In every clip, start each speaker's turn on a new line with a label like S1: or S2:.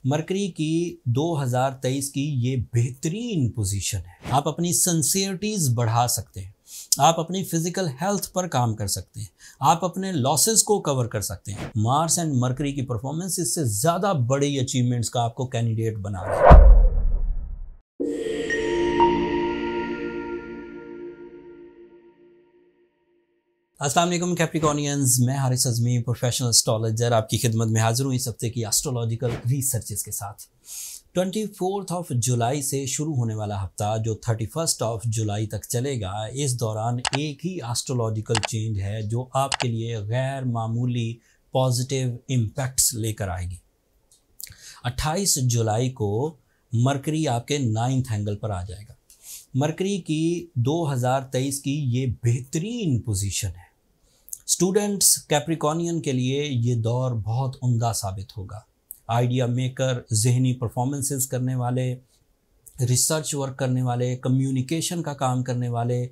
S1: Mercury की 2023 की ये बेहतरीन पोजीशन है। आप अपनी सिंसियरिटीज़ बढ़ा सकते हैं, आप अपनी फिजिकल हेल्थ पर काम कर सकते हैं, आप अपने लॉसेस को कवर कर सकते हैं। मार्स एंड मरकरी की परफॉर्मेंस इससे ज़्यादा बड़ी अचीवमेंट्स का आपको कैंडिडेट बना रहा है। अस्सलाम वालेकुम कैप्रिकॉर्नियंस, मैं हारिस अज़मी प्रोफेशनल एस्ट्रोलॉजर आपकी खिदमत में हाजिर हूँ इस हफ्ते की एस्ट्रोलॉजिकल रिसर्चेस के साथ। 24 जुलाई से शुरू होने वाला हफ्ता जो 31 जुलाई तक चलेगा, इस दौरान एक ही एस्ट्रोलॉजिकल चेंज है जो आपके लिए गैर मामूली पॉजिटिव इम्पैक्ट्स लेकर आएगी। 28 जुलाई को मरकरी आपके 9th एंगल पर आ जाएगा। मरकरी की 2023 की ये बेहतरीन पोजीशन है। स्टूडेंट्स कैप्रिकॉर्नियन के लिए ये दौर बहुत उम्दा साबित होगा। आइडिया मेकर, जहनी परफॉर्मेंसेस करने वाले, रिसर्च वर्क करने वाले, कम्युनिकेशन का काम करने वाले,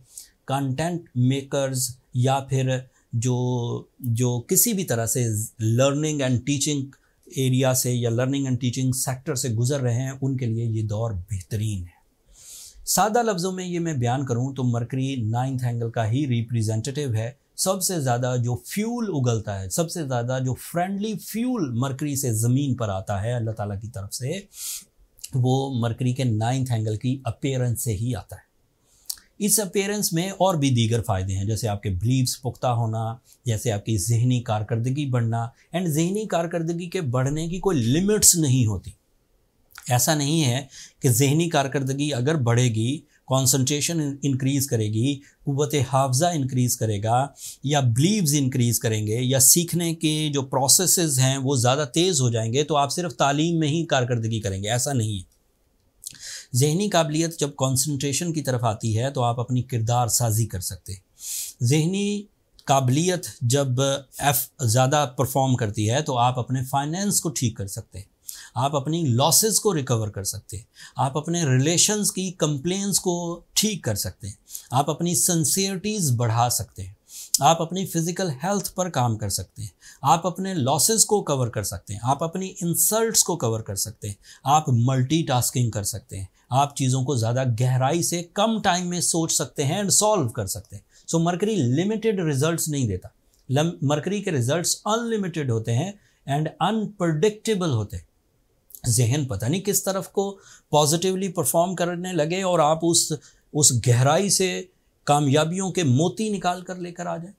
S1: कंटेंट मेकर्स या फिर जो किसी भी तरह से लर्निंग एंड टीचिंग एरिया से या लर्निंग एंड टीचिंग सेक्टर से गुजर रहे हैं, उनके लिए ये दौर बेहतरीन है। सादा लफ्ज़ों में ये मैं बयान करूं तो मरकरी 9th एंगल का ही रिप्रेजेंटेटिव है। सबसे ज़्यादा जो फ्यूल उगलता है, सबसे ज़्यादा जो फ्रेंडली फ्यूल मरकरी से ज़मीन पर आता है अल्लाह ताला की तरफ से, वो मरकरी के 9th एंगल की अपीयरेंस से ही आता है। इस अपीयरेंस में और भी दीगर फ़ायदे हैं, जैसे आपके बिलीव्स पुख्ता होना, जैसे आपकी जहनी कारकर्दगी बढ़ना। एंड जहनी कारकर्दगी के बढ़ने की कोई लिमिट्स नहीं होती। ऐसा नहीं है कि जहनी कारकर्दगी अगर बढ़ेगी, कंसंट्रेशन इंक्रीज़ करेगी, कुव्वत हाफ़ज़ा इंक्रीज़ करेगा, या बिलीव्स इंक्रीज़ करेंगे, या सीखने के जो प्रोसेसेस हैं वो ज़्यादा तेज़ हो जाएंगे, तो आप सिर्फ तालीम में ही कारकर्दगी करेंगे, ऐसा नहीं है। जहनी काबिलियत जब कंसंट्रेशन की तरफ आती है तो आप अपनी किरदार साजी कर सकते हैं। जहनी काबिलियत जब ज़्यादा परफॉर्म करती है तो आप अपने फाइनेंस को ठीक कर सकते हैं, आप अपनी लॉसेस को रिकवर कर सकते हैं, आप अपने रिलेशंस की कंप्लेंट्स को ठीक कर सकते हैं, आप अपनी सिंसियरिटीज़ बढ़ा सकते हैं, आप अपनी फ़िज़िकल हेल्थ पर काम कर सकते हैं, आप अपने लॉसेस को कवर कर सकते हैं, आप अपनी इंसल्ट्स को कवर कर सकते हैं, आप मल्टीटास्किंग कर सकते हैं, आप चीज़ों को ज़्यादा गहराई से कम टाइम में सोच सकते हैं एंड सॉल्व कर सकते हैं। सो मरकरी लिमिटेड रिजल्ट्स नहीं देता। मरकरी के रिजल्ट्स अनलिमिटेड होते हैं एंड अनप्रडिक्टेबल होते हैं। जहन पता नहीं किस तरफ को पॉजिटिवली परफॉर्म करने लगे और आप उस गहराई से कामयाबियों के मोती निकाल कर लेकर आ जाए।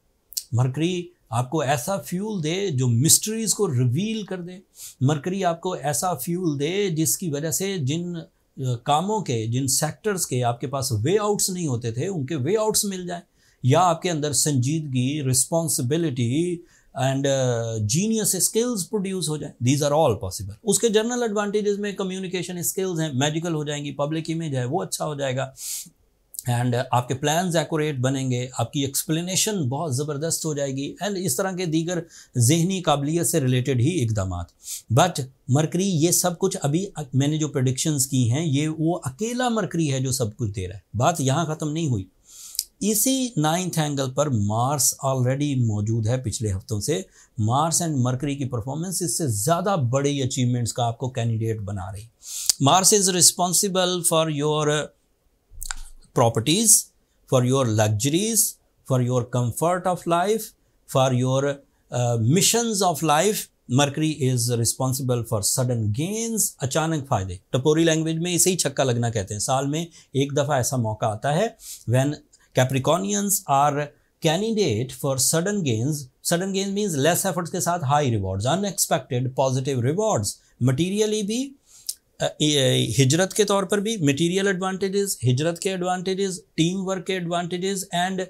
S1: मरकरी आपको ऐसा फ्यूल दे जो मिस्ट्रीज़ को रिवील कर दे। मरकरी आपको ऐसा फ्यूल दे जिसकी वजह से जिन कामों के, जिन सेक्टर्स के आपके पास वे आउट्स नहीं होते थे, उनके वे आउट्स मिल जाए, या आपके अंदर संजीदगी, responsibility and genius skills produce हो जाए। These are all possible. उसके जनरल एडवांटेजेस में कम्युनिकेशन स्किल्स हैं, मैजिकल हो जाएंगी, पब्लिक इमेज है वो अच्छा हो जाएगा, एंड आपके प्लान्स एक्यूरेट बनेंगे, आपकी एक्सप्लेनेशन बहुत ज़बरदस्त हो जाएगी, एंड इस तरह के दीगर जहनी काबिलियत से रिलेटेड ही इक़दामात। बट मरकरी ये सब कुछ, अभी मैंने जो प्रेडिक्शंस की हैं, ये वो अकेला मरकरी है जो सब कुछ दे रहा है। बात यहाँ ख़त्म नहीं हुई। इसी 9th एंगल पर मार्स ऑलरेडी मौजूद है पिछले हफ्तों से। मार्स एंड मरकरी की परफॉर्मेंस इससे ज़्यादा बड़ी अचीवमेंट्स का आपको कैंडिडेट बना रही। Mars is responsible for your properties, for your luxuries, for your comfort of life, for your missions of life. Mercury is responsible for sudden gains, अचानक फ़ायदे। टपोरी लैंग्वेज में इसे ही छक्का लगना कहते हैं। साल में एक दफ़ा ऐसा मौका आता है when Capricornians are candidate for sudden gains. Sudden gains means less efforts के साथ high rewards, unexpected positive rewards. Materially भी, हिजरत के तौर पर भी material advantages, हिजरत के advantages, team work के advantages and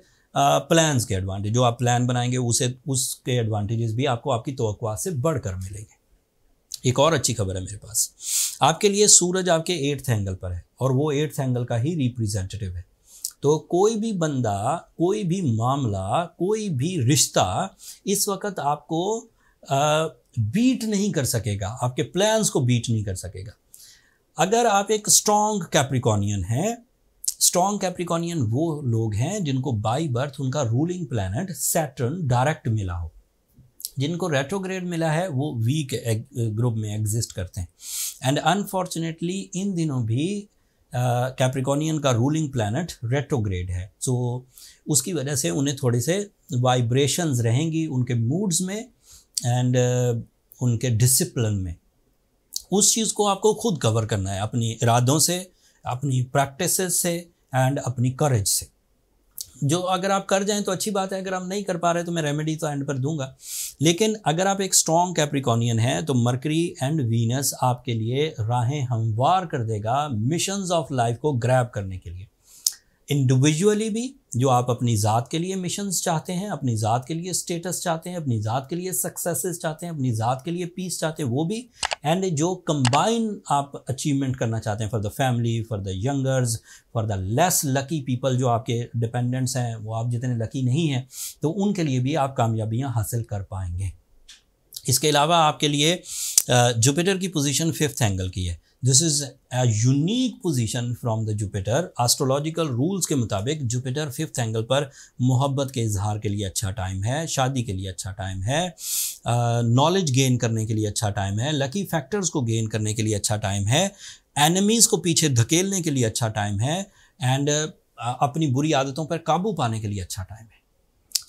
S1: plans के advantages। जो आप प्लान बनाएंगे उसके advantages भी आपको आपकी तवक्कुआत से बढ़कर मिलेंगे। एक और अच्छी खबर है मेरे पास आपके लिए। सूरज आपके 8th एंगल पर है और वो 8th एंगल का ही रिप्रेजेंटेटिव है। तो कोई भी बंदा, कोई भी मामला, कोई भी रिश्ता इस वक्त आपको बीट नहीं कर सकेगा, आपके प्लान्स को बीट नहीं कर सकेगा। अगर आप एक स्ट्रॉन्ग कैप्रिकॉर्नियन हैं, स्ट्रॉन्ग कैप्रिकॉर्नियन वो लोग हैं जिनको बाई बर्थ उनका रूलिंग प्लैनेट सैटर्न डायरेक्ट मिला हो। जिनको रेट्रोग्रेड मिला है वो वीक ग्रुप में एग्जिस्ट करते हैं। एंड अनफॉर्चुनेटली इन दिनों भी कैप्रिकॉर्नियन का रूलिंग प्लैनेट रेट्रोग्रेड है, सो उसकी वजह से उन्हें थोड़े से वाइब्रेशंस रहेंगी उनके मूड्स में एंड उनके डिसिप्लिन में। उस चीज़ को आपको खुद कवर करना है अपनी इरादों से, अपनी प्रैक्टिसेस से एंड अपनी करेज से। जो अगर आप कर जाएं तो अच्छी बात है, अगर आप नहीं कर पा रहे तो मैं रेमेडी तो एंड पर दूंगा। लेकिन अगर आप एक स्ट्रॉन्ग कैप्रिकॉर्नियन हैं तो मरकरी एंड वीनस आपके लिए राहें हमवार कर देगा मिशंस ऑफ लाइफ को ग्रैब करने के लिए। इंडिविजुअली भी जो आप अपनी ज़ात के लिए मिशंस चाहते हैं, अपनी ज़ात के लिए स्टेटस चाहते हैं, अपनी ज़ात के लिए सक्सेसेस चाहते हैं, अपनी ज़ात के लिए पीस चाहते हैं, वो भी। एंड जो कंबाइन आप अचीवमेंट करना चाहते हैं for the family, for the youngers, for the less lucky people, जो आपके डिपेंडेंट्स हैं वो आप जितने लकी नहीं हैं, तो उनके लिए भी आप कामयाबियाँ हासिल कर पाएंगे। इसके अलावा आपके लिए जुपिटर की पोजीशन 5th एंगल की है। This is a unique position from the Jupiter. Astrological rules के मुताबिक जुपिटर 5th एंगल पर मोहब्बत के इजहार के लिए अच्छा टाइम है, शादी के लिए अच्छा टाइम है, नॉलेज गेन करने के लिए अच्छा टाइम है, लकी फैक्टर्स को गेन करने के लिए अच्छा टाइम है, एनिमीज़ को पीछे धकेलने के लिए अच्छा टाइम है एंड अपनी बुरी आदतों पर काबू पाने के लिए अच्छा टाइम है।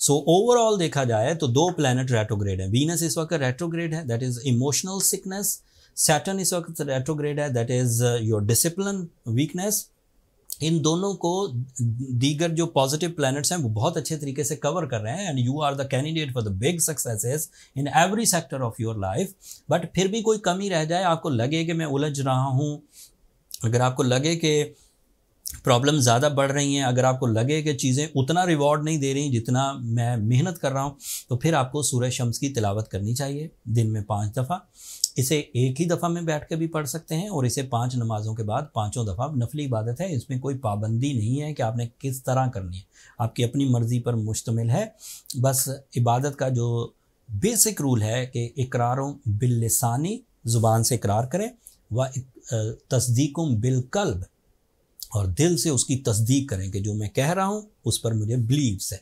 S1: सो ओवरऑल देखा जाए तो 2 प्लैनेट रेट्रोग्रेड है। वीनस इस वक्त रेट्रोग्रेड है, that is emotional sickness. Saturn इस वक्त रेट्रोग्रेड है, that is your discipline weakness. इन दोनों को दीगर जो पॉजिटिव प्लैनेट्स हैं वो बहुत अच्छे तरीके से कवर कर रहे हैं and you are the candidate for the big successes in every sector of your life. But फिर भी कोई कमी रह जाए, आपको लगे कि मैं उलझ रहा हूँ, अगर आपको लगे कि प्रॉब्लम ज़्यादा बढ़ रही हैं, अगर आपको लगे कि चीज़ें उतना रिवॉर्ड नहीं दे रही जितना मैं मेहनत कर रहा हूँ, तो फिर आपको सूरह शम्स की तिलावत करनी चाहिए दिन में 5 दफ़ा। इसे एक ही दफ़ा में बैठ के भी पढ़ सकते हैं और इसे 5 नमाज़ों के बाद 5 दफ़ा। नफली इबादत है, इसमें कोई पाबंदी नहीं है कि आपने किस तरह करनी है, आपकी अपनी मर्ज़ी पर मुश्तमिल है। बस इबादत का जो बेसिक रूल है कि इकरारों बिल्लिसानी, ज़ुबान से इकरार करें, व तस्दीकुम बिलकल्ब, और दिल से उसकी तस्दीक करें कि जो मैं कह रहा हूँ उस पर मुझे बिलीव्स है।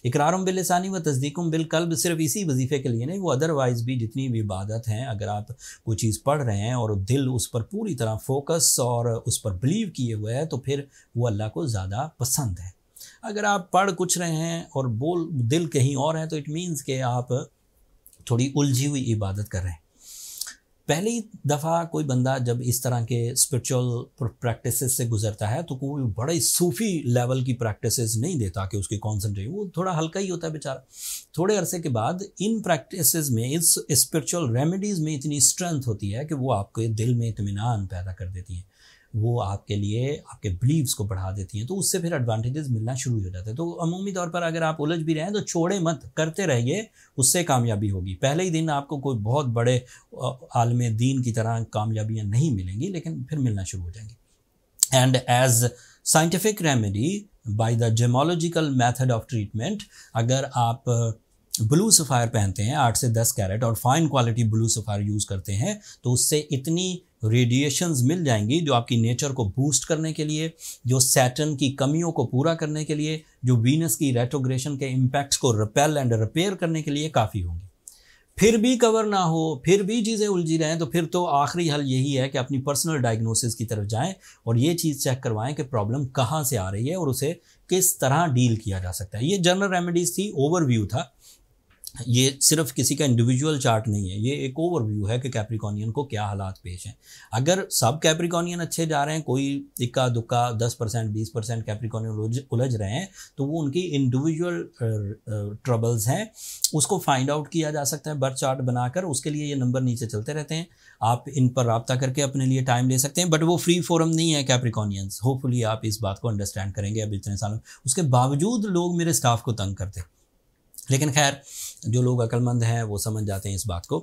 S1: इकरारुम बिल्लिसानी व तस्दीकुम बिलकल्ब सिर्फ इसी वजीफ़े के लिए नहीं, वो अदरवाइज़ भी जितनी भी इबादत हैं, अगर आप कोई चीज़ पढ़ रहे हैं और दिल उस पर पूरी तरह फोकस और उस पर बिलीव किए हुए है, तो फिर वो अल्लाह को ज़्यादा पसंद है। अगर आप पढ़ कुछ रहे हैं और बोल दिल कहीं और है, तो इट मीन्स कि आप थोड़ी उलझी हुई इबादत कर रहे हैं। पहली दफ़ा कोई बंदा जब इस तरह के स्पिरिचुअल प्रैक्टिसेस से गुजरता है तो कोई बड़े सूफ़ी लेवल की प्रैक्टिसेस नहीं देता कि उसकी कॉन्सेंट्रेट, वो थोड़ा हल्का ही होता है बेचारा। थोड़े अरसे के बाद इन प्रैक्टिसेस में, इस स्पिरिचुअल रेमेडीज़ में इतनी स्ट्रेंथ होती है कि वो आपके दिल में इत्मीनान पैदा कर देती हैं, वो आपके लिए आपके बिलीव्स को बढ़ा देती हैं, तो उससे फिर एडवांटेजेस मिलना शुरू हो जाते हैं। तो अमूमी तौर पर अगर आप उलझ भी रहे हैं तो छोड़े मत, करते रहिए, उससे कामयाबी होगी। पहले ही दिन आपको कोई बहुत बड़े आलमे दीन की तरह कामयाबियाँ नहीं मिलेंगी, लेकिन फिर मिलना शुरू हो जाएंगी। And as scientific remedy by the gemological method of treatment, अगर आप ब्लू सफ़ायर पहनते हैं 8 से 10 कैरेट और fine quality blue sapphire use करते हैं, तो उससे इतनी रेडिएशंस मिल जाएंगी जो आपकी नेचर को बूस्ट करने के लिए, जो सैटर्न की कमियों को पूरा करने के लिए, जो वीनस की रेट्रोग्रेशन के इम्पैक्ट्स को रिपेल एंड रिपेयर करने के लिए काफ़ी होंगी। फिर भी कवर ना हो, फिर भी चीज़ें उलझी रहें, तो फिर तो आखिरी हल यही है कि अपनी पर्सनल डायग्नोसिस की तरफ जाएं और ये चीज़ चेक करवाएं कि प्रॉब्लम कहाँ से आ रही है और उसे किस तरह डील किया जा सकता है। ये जनरल रेमेडीज़ थी, ओवरव्यू था, ये सिर्फ किसी का इंडिविजुअल चार्ट नहीं है, ये एक ओवरव्यू है कि कैप्रिकॉर्नियन को क्या हालात पेश हैं। अगर सब कैप्रिकॉर्नियन अच्छे जा रहे हैं, कोई इक्का दुक्का 10% 20% कैप्रिकॉर्नियन उलझ रहे हैं, तो वो उनकी इंडिविजुअल ट्रबल्स हैं, उसको फाइंड आउट किया जा सकता है बर्थ चार्ट बनाकर। उसके लिए ये नंबर नीचे चलते रहते हैं, आप इन पर रब्ता करके अपने लिए टाइम ले सकते हैं। बट वो फ्री फोरम नहीं है कैप्रिकॉर्नियंस, होपफुली आप इस बात को अंडरस्टैंड करेंगे। अब इतने सालों उसके बावजूद लोग मेरे स्टाफ को तंग करते, लेकिन खैर जो लोग अक्लमंद हैं वो समझ जाते हैं इस बात को।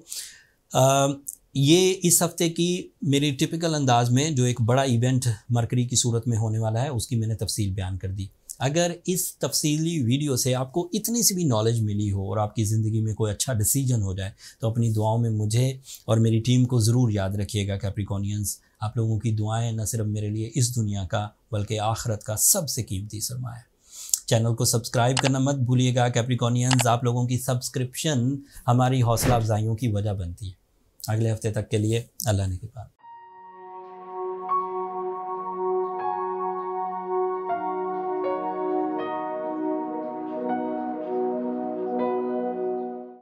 S1: ये इस हफ्ते की मेरी टिपिकल अंदाज में जो एक बड़ा इवेंट मरकरी की सूरत में होने वाला है, उसकी मैंने तफसील बयान कर दी। अगर इस तफसीली वीडियो से आपको इतनी सी भी नॉलेज मिली हो और आपकी ज़िंदगी में कोई अच्छा डिसीजन हो जाए, तो अपनी दुआओं में मुझे और मेरी टीम को ज़रूर याद रखिएगा। कैप्रिकॉर्नियंस, आप लोगों की दुआएं न सिर्फ मेरे लिए इस दुनिया का बल्कि आखिरत का सबसे कीमती सरमाया है। चैनल को सब्सक्राइब करना मत भूलिएगा। कैप्रिकॉर्नियंस, आप लोगों की सब्सक्रिप्शन हमारी हौसला अफजाइयों की वजह बनती है। अगले हफ्ते तक के लिए अल्लाह ने के पास।